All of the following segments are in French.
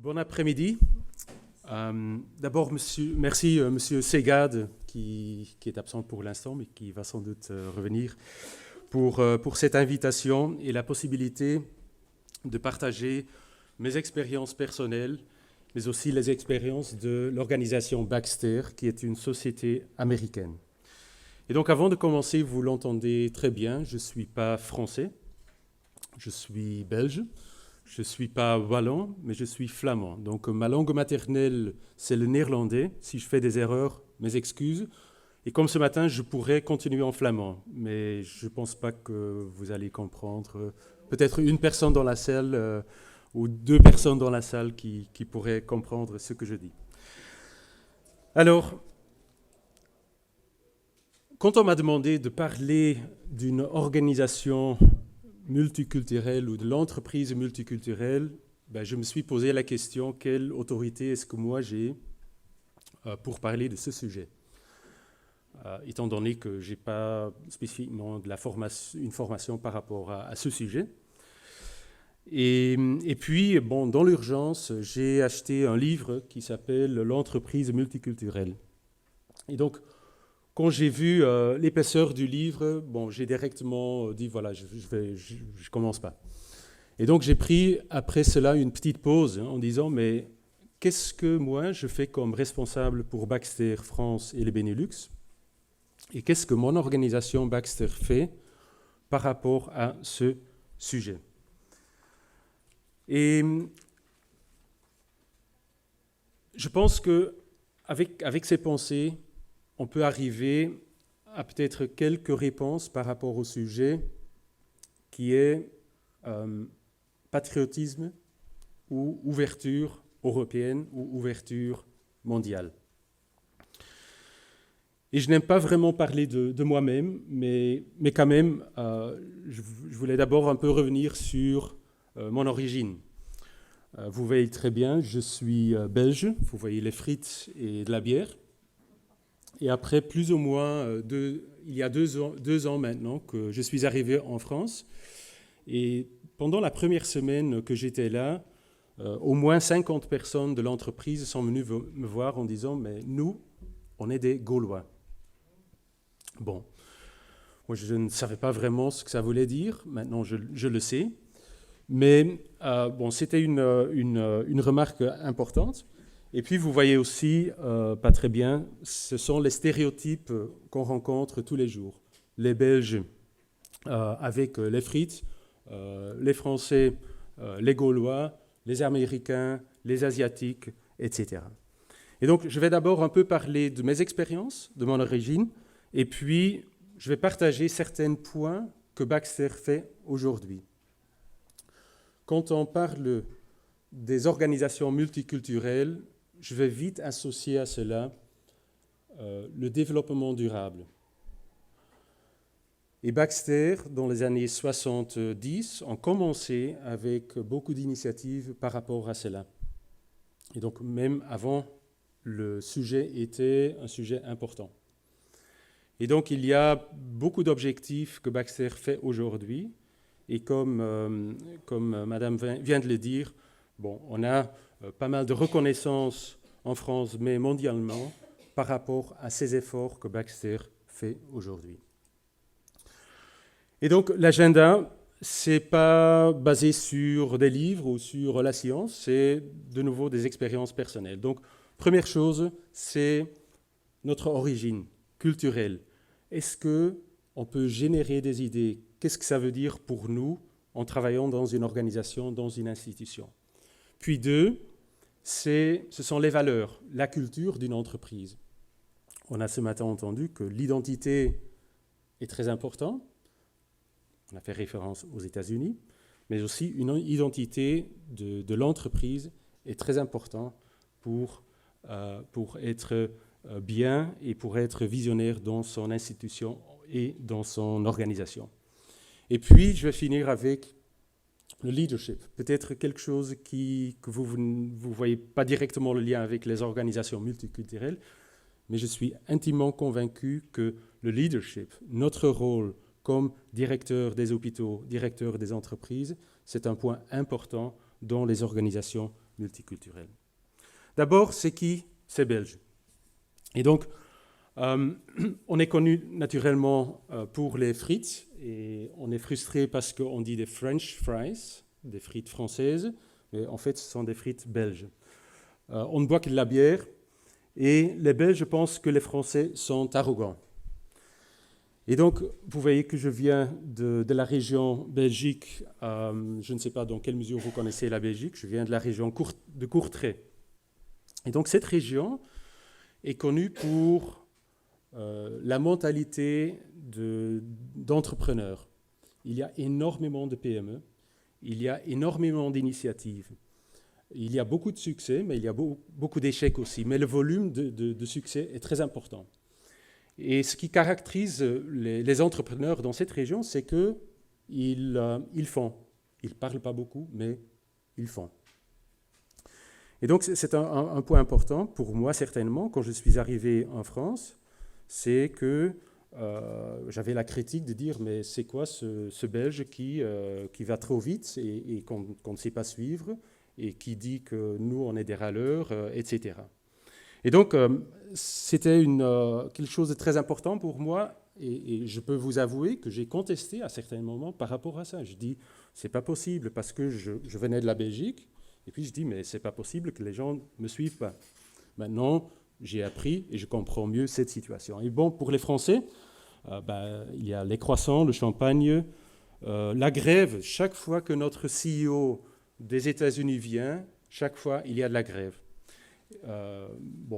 Bon après-midi. D'abord, merci Monsieur Segad, qui est absent pour l'instant, mais qui va sans doute revenir, pour cette invitation et la possibilité de partager mes expériences personnelles, mais aussi les expériences de l'organisation Baxter, qui est une société américaine. Et donc, avant de commencer, vous l'entendez très bien, je ne suis pas français, je suis belge. Je ne suis pas wallon, mais je suis flamand. Donc ma langue maternelle, c'est le néerlandais. Si je fais des erreurs, mes excuses. Et comme ce matin, je pourrais continuer en flamand, mais je ne pense pas que vous allez comprendre. Peut-être une personne dans la salle ou deux personnes dans la salle qui pourraient comprendre ce que je dis. Alors, quand on m'a demandé de parler d'une organisation multiculturelle ou de l'entreprise multiculturelle, je me suis posé la question, quelle autorité est-ce que moi j'ai pour parler de ce sujet, étant donné que je n'ai pas spécifiquement une formation par rapport à ce sujet. Et puis, dans l'urgence, j'ai acheté un livre qui s'appelle « L'entreprise multiculturelle ». Et donc, quand j'ai vu l'épaisseur du livre, j'ai directement dit, voilà, je commence pas. Et donc j'ai pris après cela une petite pause en disant, mais qu'est-ce que moi je fais comme responsable pour Baxter France et les Benelux? Et qu'est-ce que mon organisation Baxter fait par rapport à ce sujet? Et je pense qu'avec ces pensées, on peut arriver à peut-être quelques réponses par rapport au sujet qui est patriotisme ou ouverture européenne ou ouverture mondiale. Et je n'aime pas vraiment parler de moi-même, mais quand même, je voulais d'abord un peu revenir sur mon origine. Vous voyez très bien, je suis belge, vous voyez les frites et de la bière. Et après plus ou moins, il y a deux ans maintenant, que je suis arrivé en France. Et pendant la première semaine que j'étais là, au moins 50 personnes de l'entreprise sont venues me voir en disant « mais nous, on est des Gaulois ». Bon, moi je ne savais pas vraiment ce que ça voulait dire, maintenant je le sais. Mais c'était une remarque importante. Et puis, vous voyez aussi, pas très bien, ce sont les stéréotypes qu'on rencontre tous les jours. Les Belges avec les frites, les Français, les Gaulois, les Américains, les Asiatiques, etc. Et donc, je vais d'abord un peu parler de mes expériences, de mon origine, et puis je vais partager certains points que Baxter fait aujourd'hui. Quand on parle des organisations multiculturelles, je vais vite associer à cela le développement durable. Et Baxter, dans les années 70, ont commencé avec beaucoup d'initiatives par rapport à cela. Et donc même avant, le sujet était un sujet important. Et donc il y a beaucoup d'objectifs que Baxter fait aujourd'hui. Et comme Madame vient de le dire, on a pas mal de reconnaissance en France, mais mondialement, par rapport à ces efforts que Baxter fait aujourd'hui. Et donc, l'agenda, ce n'est pas basé sur des livres ou sur la science, c'est de nouveau des expériences personnelles. Donc, première chose, c'est notre origine culturelle. Est-ce qu'on peut générer des idées? Qu'est-ce que ça veut dire pour nous en travaillant dans une organisation, dans une institution? Puis deux, ce sont les valeurs, la culture d'une entreprise. On a ce matin entendu que l'identité est très importante. On a fait référence aux États-Unis, mais aussi une identité de l'entreprise est très importante pour être bien et pour être visionnaire dans son institution et dans son organisation. Et puis, je vais finir avec le leadership, peut-être quelque chose que vous ne voyez pas directement le lien avec les organisations multiculturelles, mais je suis intimement convaincu que le leadership, notre rôle comme directeur des hôpitaux, directeur des entreprises, c'est un point important dans les organisations multiculturel. D'abord, c'est qui? C'est belge. Et donc, on est connu naturellement pour les frites, et on est frustré parce qu'on dit des French fries, des frites françaises, mais en fait, ce sont des frites belges. On ne boit que de la bière, et les Belges pensent que les Français sont arrogants. Et donc, vous voyez que je viens de la région Belgique. Je ne sais pas dans quelle mesure vous connaissez la Belgique. Je viens de la région de Courtrai. Et donc, cette région est connue pour la mentalité d'entrepreneurs. Il y a énormément de PME, il y a énormément d'initiatives. Il y a beaucoup de succès, mais il y a beaucoup d'échecs aussi. Mais le volume de succès est très important. Et ce qui caractérise les entrepreneurs dans cette région, c'est qu'ils font. Ils ne parlent pas beaucoup, mais ils font. Et donc, c'est un point important pour moi, certainement, quand je suis arrivé en France, c'est que j'avais la critique de dire, mais c'est quoi ce Belge qui va trop vite et qu'on ne sait pas suivre, et qui dit que nous, on est des râleurs, etc. Et donc, c'était quelque chose de très important pour moi, et je peux vous avouer que j'ai contesté à certains moments par rapport à ça. Je dis, c'est pas possible, parce que je venais de la Belgique, et puis je dis, mais c'est pas possible que les gens ne me suivent pas. Maintenant, j'ai appris et je comprends mieux cette situation. Et bon, pour les Français, il y a les croissants, le champagne, la grève. Chaque fois que notre CEO des États-Unis vient, chaque fois, il y a de la grève.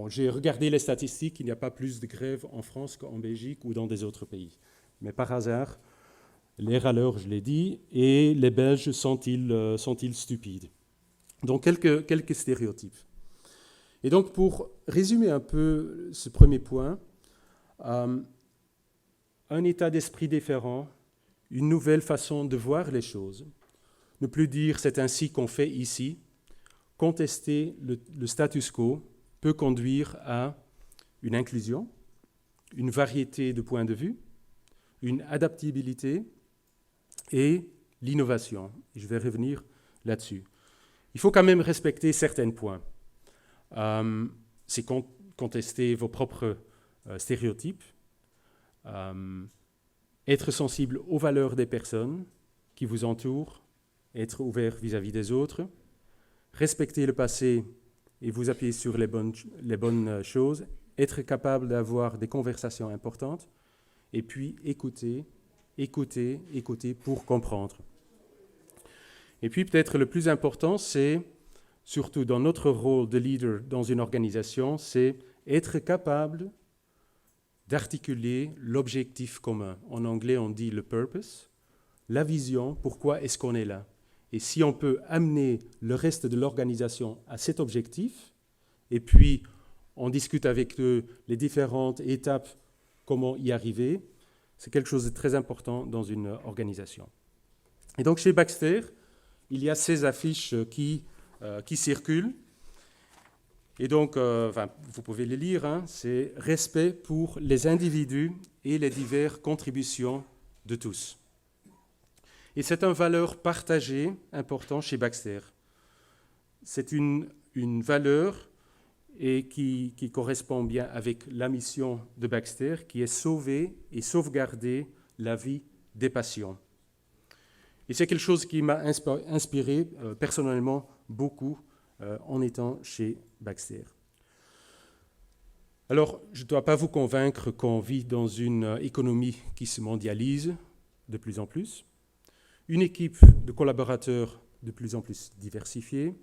J'ai regardé les statistiques, il n'y a pas plus de grèves en France qu'en Belgique ou dans des autres pays. Mais par hasard, les râleurs, je l'ai dit, et les Belges sont-ils stupides? Donc, quelques stéréotypes. Et donc, pour résumer un peu ce premier point, un état d'esprit différent, une nouvelle façon de voir les choses, ne plus dire c'est ainsi qu'on fait ici, contester le status quo peut conduire à une inclusion, une variété de points de vue, une adaptabilité et l'innovation. Je vais revenir là-dessus. Il faut quand même respecter certains points. C'est contester vos propres stéréotypes, être sensible aux valeurs des personnes qui vous entourent, être ouvert vis-à-vis des autres, respecter le passé et vous appuyer sur les bonnes choses, être capable d'avoir des conversations importantes, et puis écouter pour comprendre. Et puis peut-être le plus important, c'est, surtout dans notre rôle de leader dans une organisation, c'est être capable d'articuler l'objectif commun. En anglais, on dit le purpose, la vision, pourquoi est-ce qu'on est là. Et si on peut amener le reste de l'organisation à cet objectif, et puis on discute avec eux les différentes étapes, comment y arriver, c'est quelque chose de très important dans une organisation. Et donc chez Baxter, il y a ces affiches qui circulent. Et donc, vous pouvez les lire, hein, c'est « Respect pour les individus et les diverses contributions de tous ». Et c'est une valeur partagée importante chez Baxter. C'est une valeur et qui correspond bien avec la mission de Baxter, qui est sauver et sauvegarder la vie des patients. Et c'est quelque chose qui m'a inspiré personnellement beaucoup en étant chez Baxter. Alors, je ne dois pas vous convaincre qu'on vit dans une économie qui se mondialise de plus en plus, une équipe de collaborateurs de plus en plus diversifiée,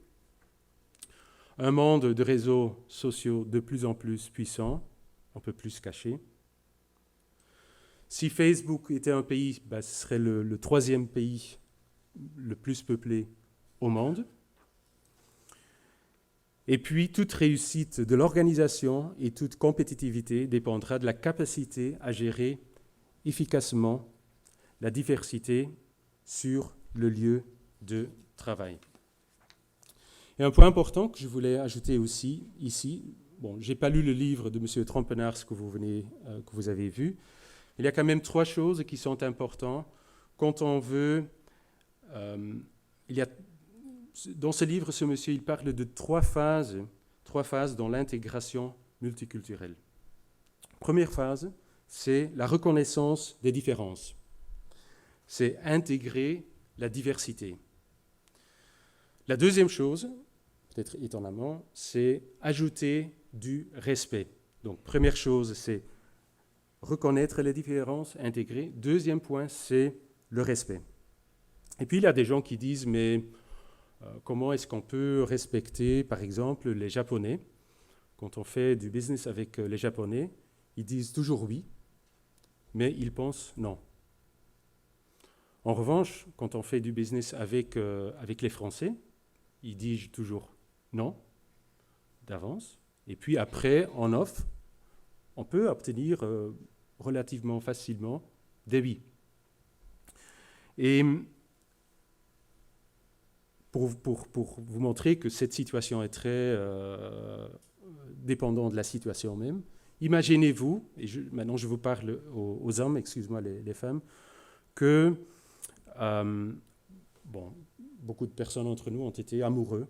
un monde de réseaux sociaux de plus en plus puissant, un peu plus caché. Si Facebook était un pays, ce serait le troisième pays le plus peuplé au monde. Et puis, toute réussite de l'organisation et toute compétitivité dépendra de la capacité à gérer efficacement la diversité sur le lieu de travail. Et un point important que je voulais ajouter aussi ici, je n'ai pas lu le livre de M. Trompenaars que vous avez vu, il y a quand même 3 choses qui sont importantes quand on veut... Dans ce livre, ce monsieur, il parle de trois phases dans l'intégration multiculturelle. Première phase, c'est la reconnaissance des différences. C'est intégrer la diversité. La deuxième chose, peut-être étonnamment, c'est ajouter du respect. Donc, première chose, c'est reconnaître les différences, intégrer. Deuxième point, c'est le respect. Et puis, il y a des gens qui disent, mais comment est-ce qu'on peut respecter, par exemple, les Japonais? Quand on fait du business avec les Japonais, ils disent toujours oui, mais ils pensent non. En revanche, quand on fait du business avec les Français, ils disent toujours non, d'avance. Et puis après, en off, on peut obtenir relativement facilement des oui. Et pour vous montrer que cette situation est très dépendante de la situation même, imaginez-vous, et maintenant je vous parle aux hommes, excuse-moi les femmes, que beaucoup de personnes entre nous ont été amoureux.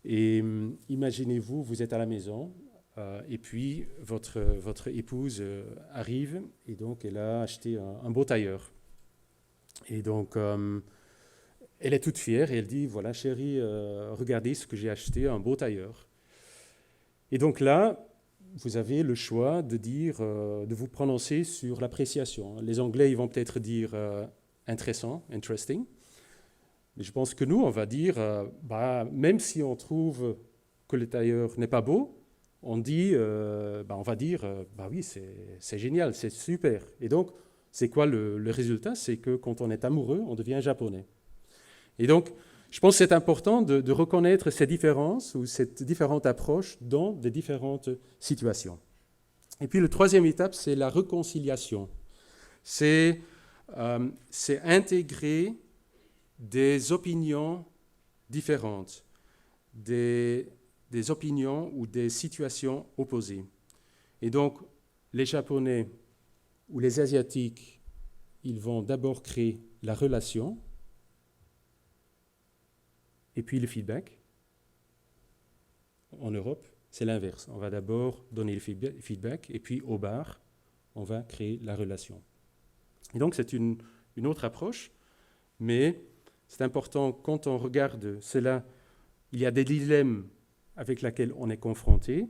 Et imaginez-vous, vous êtes à la maison, et puis votre épouse arrive, et donc elle a acheté un beau tailleur. Et donc, elle est toute fière, et elle dit, voilà chérie, regardez ce que j'ai acheté, un beau tailleur. Et donc là, vous avez le choix de dire, de vous prononcer sur l'appréciation. Les Anglais, ils vont peut-être dire intéressant, interesting. Mais je pense que nous, on va dire, même si on trouve que le tailleur n'est pas beau, on va dire, oui, c'est génial, c'est super. Et donc, c'est quoi le résultat? C'est que quand on est amoureux, on devient japonais. Et donc, je pense que c'est important de reconnaître ces différences ou cette différente approche dans des différentes situations. Et puis, la troisième étape, c'est la réconciliation. C'est intégrer des opinions différentes, des opinions ou des situations opposées. Et donc, les Japonais ou les Asiatiques, ils vont d'abord créer la relation et puis le feedback. En Europe, c'est l'inverse. On va d'abord donner le feedback et puis au bar, on va créer la relation. Et donc, c'est une autre approche, mais c'est important, quand on regarde cela, il y a des dilemmes avec lesquels on est confronté.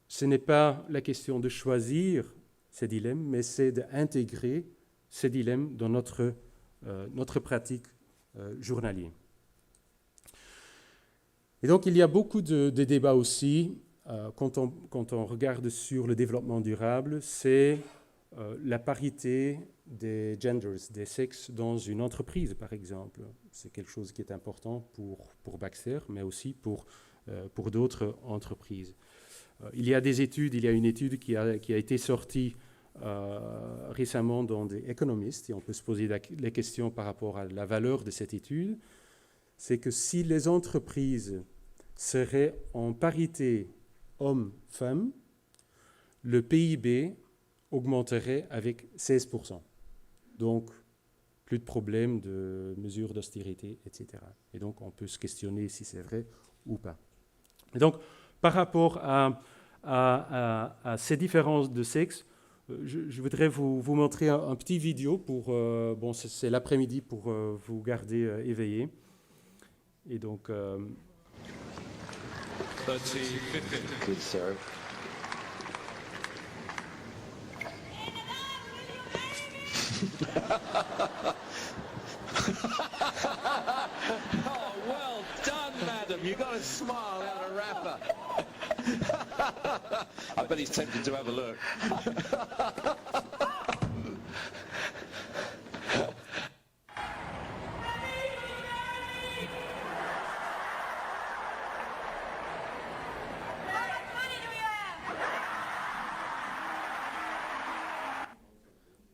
Ce n'est pas la question de choisir ces dilemmes, mais c'est d'intégrer ces dilemmes dans notre pratique journalière. Et donc, il y a beaucoup de débats aussi, quand on regarde sur le développement durable, c'est la parité des genders, des sexes dans une entreprise, par exemple. C'est quelque chose qui est important pour Baxter, mais aussi pour d'autres entreprises. Il y a une étude qui a été sortie récemment dans des Economist, et on peut se poser les questions par rapport à la valeur de cette étude. C'est que si les entreprises seraient en parité hommes-femmes, le PIB augmenterait avec 16%. Donc, plus de problèmes de mesures d'austérité, etc. Et donc, on peut se questionner si c'est vrai ou pas. Et donc, par rapport à ces différences de sexe, je voudrais vous montrer un petit vidéo pour, c'est l'après-midi pour vous garder éveillé. Et donc... 30, 50. Good serve. Oh, well done, madam. You got a smile out of rapper. I bet he's tempted to have a look.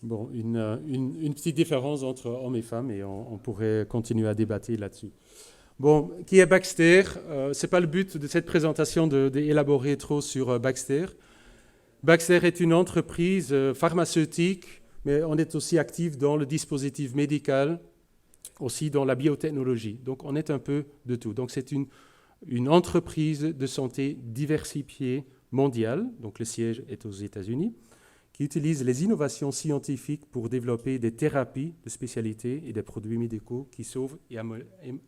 Bon, une petite différence entre hommes et femmes, et on pourrait continuer à débattre là-dessus. Bon, qui est Baxter? Ce n'est pas le but de cette présentation d'élaborer trop sur Baxter. Baxter est une entreprise pharmaceutique, mais on est aussi actif dans le dispositif médical aussi dans la biotechnologie. Donc on est un peu de tout. Donc c'est une entreprise de santé diversifiée mondiale, donc le siège est aux États-Unis, qui utilise les innovations scientifiques pour développer des thérapies de spécialité et des produits médicaux qui sauvent et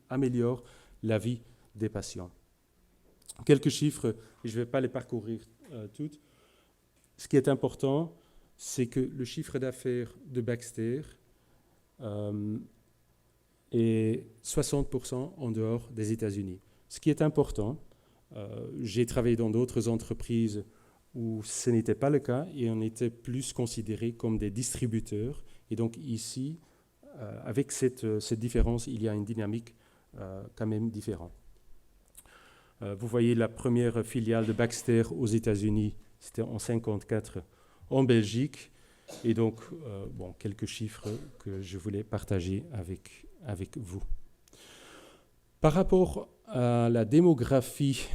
améliorent la vie des patients. Quelques chiffres, et je ne vais pas les parcourir toutes. Ce qui est important, c'est que le chiffre d'affaires de Baxter est 60% en dehors des États-Unis. Ce qui est important, j'ai travaillé dans d'autres entreprises où ce n'était pas le cas et on était plus considérés comme des distributeurs. Et donc ici, avec cette différence, il y a une dynamique quand même différente. Vous voyez la première filiale de Baxter aux États-Unis, c'était en 1954 en Belgique. Et donc, quelques chiffres que je voulais partager avec vous. Par rapport à la démographie,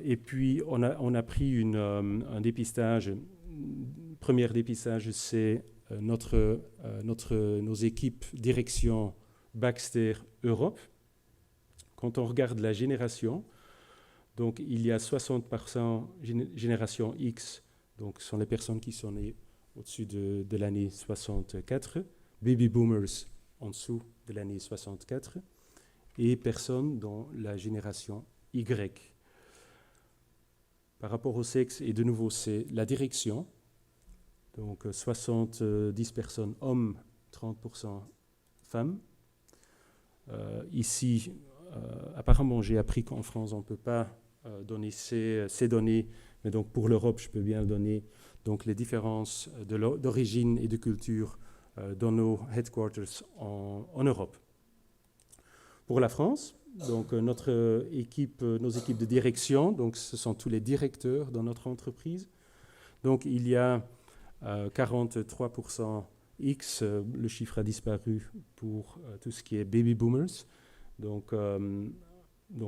et puis on a pris un dépistage. Premier dépistage, c'est nos équipes direction Baxter Europe. Quand on regarde la génération, donc il y a 60% génération X, donc ce sont les personnes qui sont nées au-dessus de l'année 64, baby boomers en dessous de l'année 64, et personnes dans la génération Y. Par rapport au sexe, et de nouveau, c'est la direction. Donc 70 personnes hommes, 30% femmes. Ici, apparemment, j'ai appris qu'en France, on ne peut pas donner ces données, mais donc pour l'Europe, je peux bien le donner. Donc les différences d'origine et de culture dans nos headquarters en Europe. Pour la France, donc nos équipes de direction, donc ce sont tous les directeurs dans notre entreprise. Donc il y a 43% X, le chiffre a disparu pour tout ce qui est baby boomers. Donc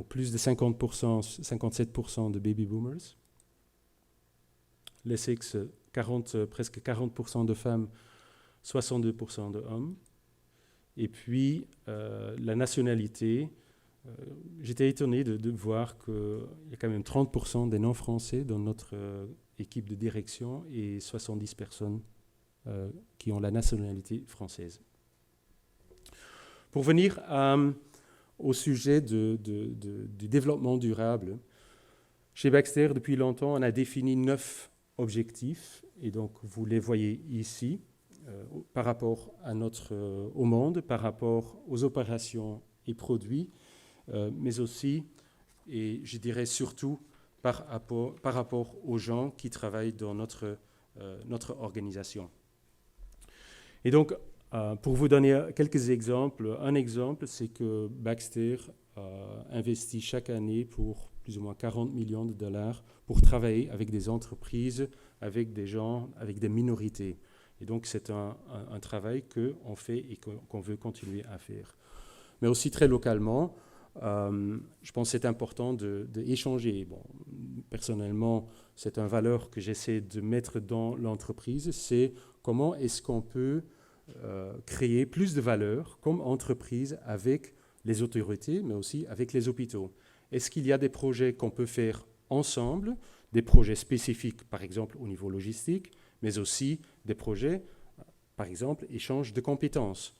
plus de 50%, 57% de baby boomers. Les sexes, presque 40% de femmes, 62% de hommes. Et puis, la nationalité, j'étais étonné de voir qu'il y a quand même 30% des non-français dans notre équipe de direction et 70 personnes qui ont la nationalité française. Pour venir au sujet du développement durable, chez Baxter, depuis longtemps, on a défini 9 objectifs, et donc vous les voyez ici, par rapport au monde, par rapport aux opérations et produits, mais aussi, et je dirais surtout, par rapport aux gens qui travaillent dans notre organisation. Et donc, pour vous donner quelques exemples, un exemple, c'est que Baxter investit chaque année pour plus ou moins 40 millions de dollars pour travailler avec des entreprises, avec des gens, avec des minorités. Et donc, c'est un travail qu'on fait et qu'on veut continuer à faire. Mais aussi très localement, je pense que c'est important d'échanger. Bon, personnellement, c'est une valeur que j'essaie de mettre dans l'entreprise, c'est comment est-ce qu'on peut créer plus de valeur comme entreprise avec les autorités, mais aussi avec les hôpitaux. Est-ce qu'il y a des projets qu'on peut faire ensemble, des projets spécifiques, par exemple au niveau logistique, mais aussi des projets, par exemple, échange de compétences.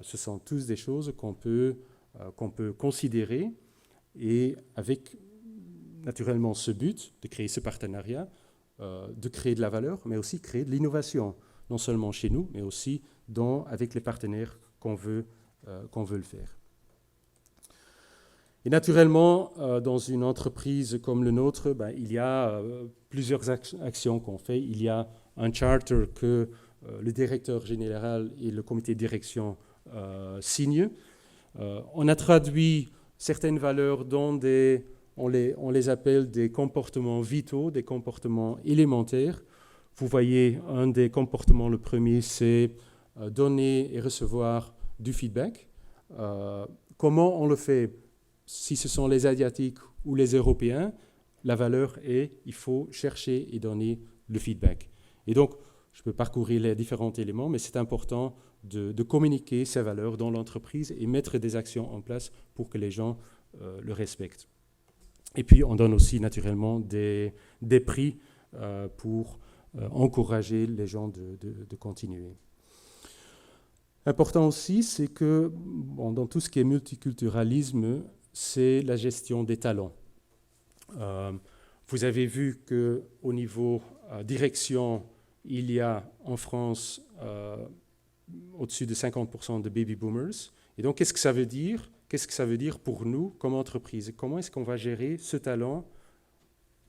Ce sont tous des choses qu'on peut considérer, et avec naturellement ce but de créer ce partenariat, de créer de la valeur, mais aussi créer de l'innovation, non seulement chez nous, mais aussi avec les partenaires qu'on veut le faire. Et naturellement, dans une entreprise comme le nôtre, il y a plusieurs actions qu'on fait. Il y a un charter que le directeur général et le comité de direction signent. On a traduit certaines valeurs dans on les appelle des comportements vitaux, des comportements élémentaires. Vous voyez, un des comportements, le premier, c'est donner et recevoir du feedback. Comment on le fait? Si ce sont les Asiatiques ou les Européens, la valeur est il faut chercher et donner le feedback. Et donc, je peux parcourir les différents éléments, mais c'est important de communiquer ces valeurs dans l'entreprise et mettre des actions en place pour que les gens le respectent. Et puis, on donne aussi naturellement des prix pour encourager les gens de continuer. Important aussi, c'est que dans tout ce qui est multiculturalisme, c'est la gestion des talents. Vous avez vu qu'au niveau direction, il y a en France au-dessus de 50% de baby boomers. Et donc, qu'est-ce que ça veut dire? Qu'est-ce que ça veut dire pour nous comme entreprise? Comment est-ce qu'on va gérer ce talent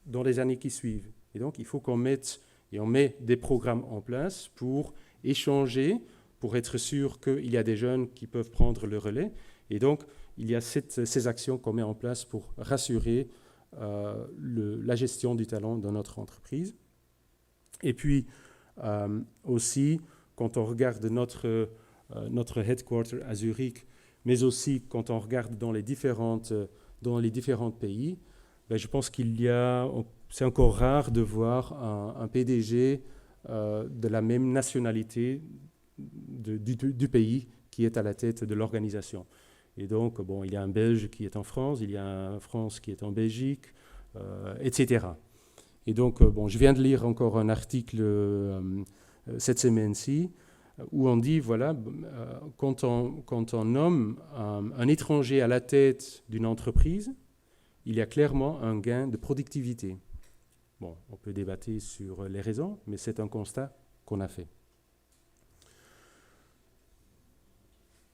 dans les années qui suivent? Et donc, il faut qu'on mette des programmes en place pour échanger, pour être sûr qu'il y a des jeunes qui peuvent prendre le relais. Et donc, il y a ces actions qu'on met en place pour rassurer la gestion du talent dans notre entreprise. Et puis, aussi, quand on regarde notre headquarter à Zurich, mais aussi quand on regarde dans les différents pays, ben, je pense c'est encore rare de voir un PDG de la même nationalité du pays qui est à la tête de l'organisation. Et donc, il y a un Belge qui est en France, il y a un France qui est en Belgique, etc. Et donc, je viens de lire encore un article cette semaine-ci où on dit, voilà, quand on nomme un étranger à la tête d'une entreprise, il y a clairement un gain de productivité. Bon, on peut débattre sur les raisons, mais c'est un constat qu'on a fait.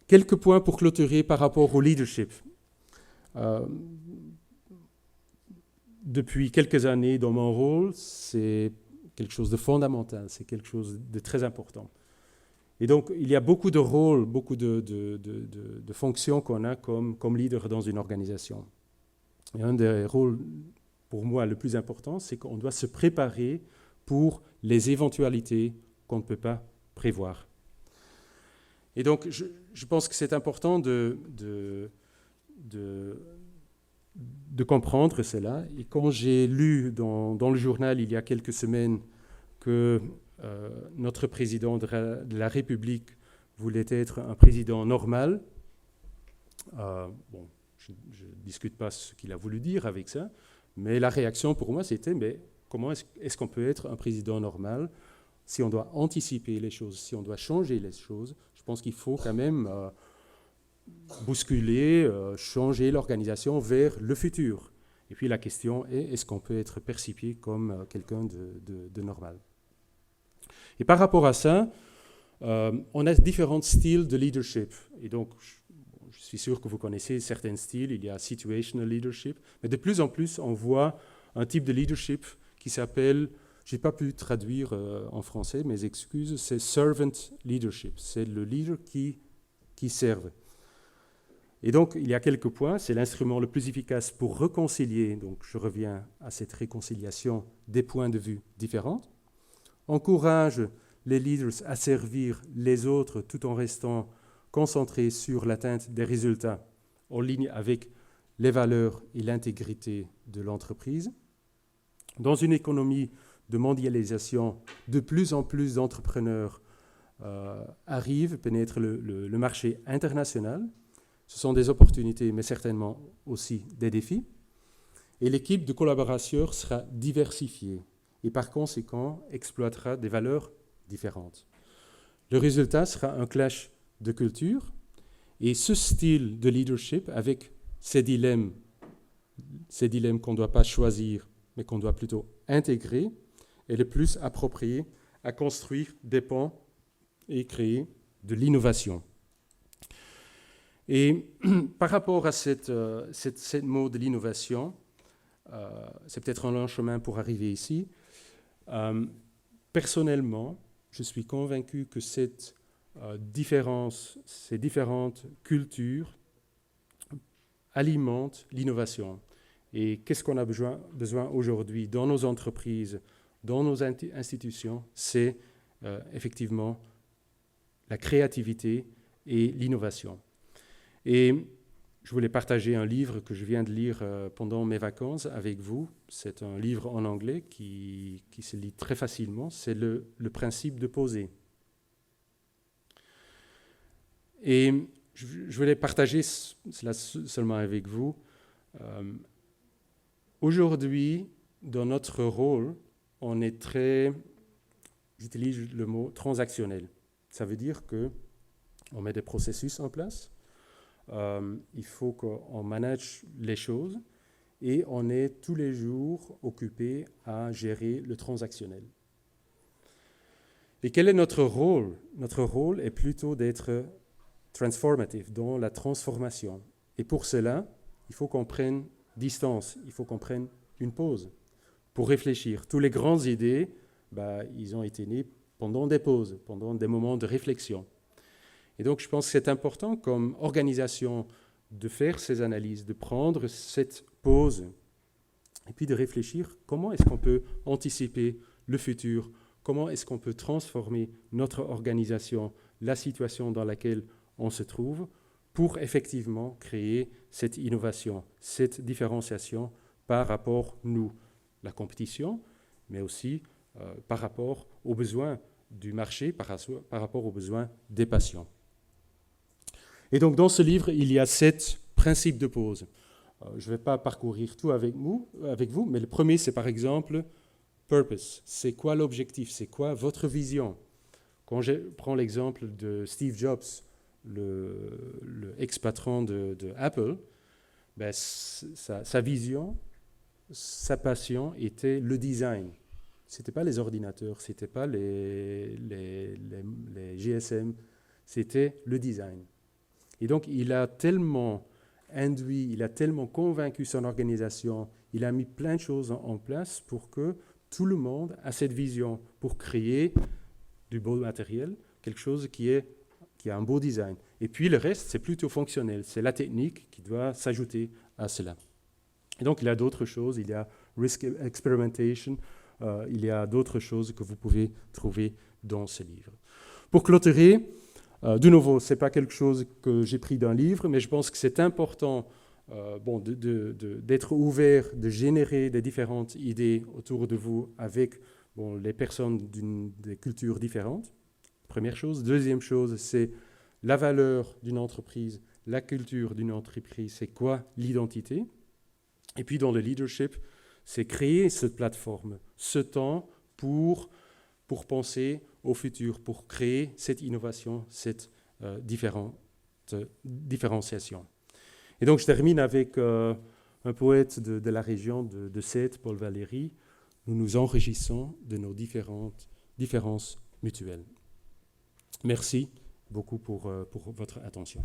Quelques points pour clôturer par rapport au leadership. Depuis quelques années dans mon rôle, c'est quelque chose de fondamental, c'est quelque chose de très important. Et donc, il y a beaucoup de rôles, beaucoup de fonctions qu'on a comme leader dans une organisation. Et un des rôles, pour moi, le plus important, c'est qu'on doit se préparer pour les éventualités qu'on ne peut pas prévoir. Et donc, je pense que c'est important de comprendre cela. Et quand j'ai lu dans le journal il y a quelques semaines que notre président de la République voulait être un président normal, je ne discute pas ce qu'il a voulu dire avec ça, mais la réaction pour moi c'était, mais comment est-ce qu'on peut être un président normal si on doit anticiper les choses, si on doit changer les choses? Je pense qu'il faut quand même bousculer, changer l'organisation vers le futur. Et puis la question est, est-ce qu'on peut être perçu comme quelqu'un de normal? Et par rapport à ça, on a différents styles de leadership. Et donc, je suis sûr que vous connaissez certains styles. Il y a situational leadership. Mais de plus en plus, on voit un type de leadership qui s'appelle, je n'ai pas pu traduire en français, mes excuses, c'est servant leadership. C'est le leader qui serve. Et donc, il y a quelques points. C'est l'instrument le plus efficace pour réconcilier, donc je reviens à cette réconciliation des points de vue différents. Encourage les leaders à servir les autres tout en restant concentrés sur l'atteinte des résultats en ligne avec les valeurs et l'intégrité de l'entreprise. Dans une économie de mondialisation, de plus en plus d'entrepreneurs arrivent, pénètrent le marché international. Ce sont des opportunités, mais certainement aussi des défis. Et l'équipe de collaborateurs sera diversifiée et par conséquent exploitera des valeurs différentes. Le résultat sera un clash de culture et ce style de leadership avec ces dilemmes qu'on ne doit pas choisir mais qu'on doit plutôt intégrer est le plus approprié à construire des ponts et créer de l'innovation. Et par rapport à cette mot de l'innovation, c'est peut-être un long chemin pour arriver ici. Personnellement, je suis convaincu que ces différentes cultures alimentent l'innovation. Et qu'est-ce qu'on a besoin aujourd'hui dans nos entreprises, dans nos institutions? C'est effectivement la créativité et l'innovation. Et je voulais partager un livre que je viens de lire pendant mes vacances avec vous. C'est un livre en anglais qui se lit très facilement. C'est le principe de poser. Et je voulais partager cela seulement avec vous. Aujourd'hui, dans notre rôle, on est très, j'utilise le mot transactionnel. Ça veut dire qu'on met des processus en place, il faut qu'on manage les choses et on est tous les jours occupé à gérer le transactionnel. Et quel est notre rôle? Notre rôle est plutôt d'être transformative, dans la transformation. Et pour cela, il faut qu'on prenne distance, il faut qu'on prenne une pause pour réfléchir. Toutes les grandes idées, ils ont été nés pendant des pauses, pendant des moments de réflexion. Et donc, je pense que c'est important comme organisation de faire ces analyses, de prendre cette pause et puis de réfléchir comment est-ce qu'on peut anticiper le futur, comment est-ce qu'on peut transformer notre organisation, la situation dans laquelle on se trouve, pour effectivement créer cette innovation, cette différenciation par rapport, nous, la compétition, mais aussi par rapport aux besoins du marché, par rapport aux besoins des patients. Et donc, dans ce livre, il y a 7 principes de pause. Je ne vais pas parcourir tout avec vous, mais le premier, c'est par exemple purpose. C'est quoi l'objectif? C'est quoi votre vision? Quand je prends l'exemple de Steve Jobs, le ex-patron de Apple, sa vision, sa passion était le design. Ce n'était pas les ordinateurs, ce n'était pas les GSM, c'était le design. Et donc, il a tellement induit, il a tellement convaincu son organisation, il a mis plein de choses en place pour que tout le monde a cette vision, pour créer du beau matériel, quelque chose qui a un beau design. Et puis le reste, c'est plutôt fonctionnel, c'est la technique qui doit s'ajouter à cela. Et donc, il y a d'autres choses, il y a risk experimentation, il y a d'autres choses que vous pouvez trouver dans ce livre. Pour clôturer, de nouveau, ce n'est pas quelque chose que j'ai pris d'un livre, mais je pense que c'est important d'être ouvert, de générer des différentes idées autour de vous avec les personnes des cultures différentes. Première chose. Deuxième chose, c'est la valeur d'une entreprise, la culture d'une entreprise, c'est quoi l'identité? Et puis dans le leadership, c'est créer cette plateforme, ce temps pour penser au futur, pour créer cette innovation, cette différenciation. Et donc je termine avec un poète de la région de Sète, Paul Valéry. Nous nous enrichissons de nos différences mutuelles. Merci beaucoup pour votre attention.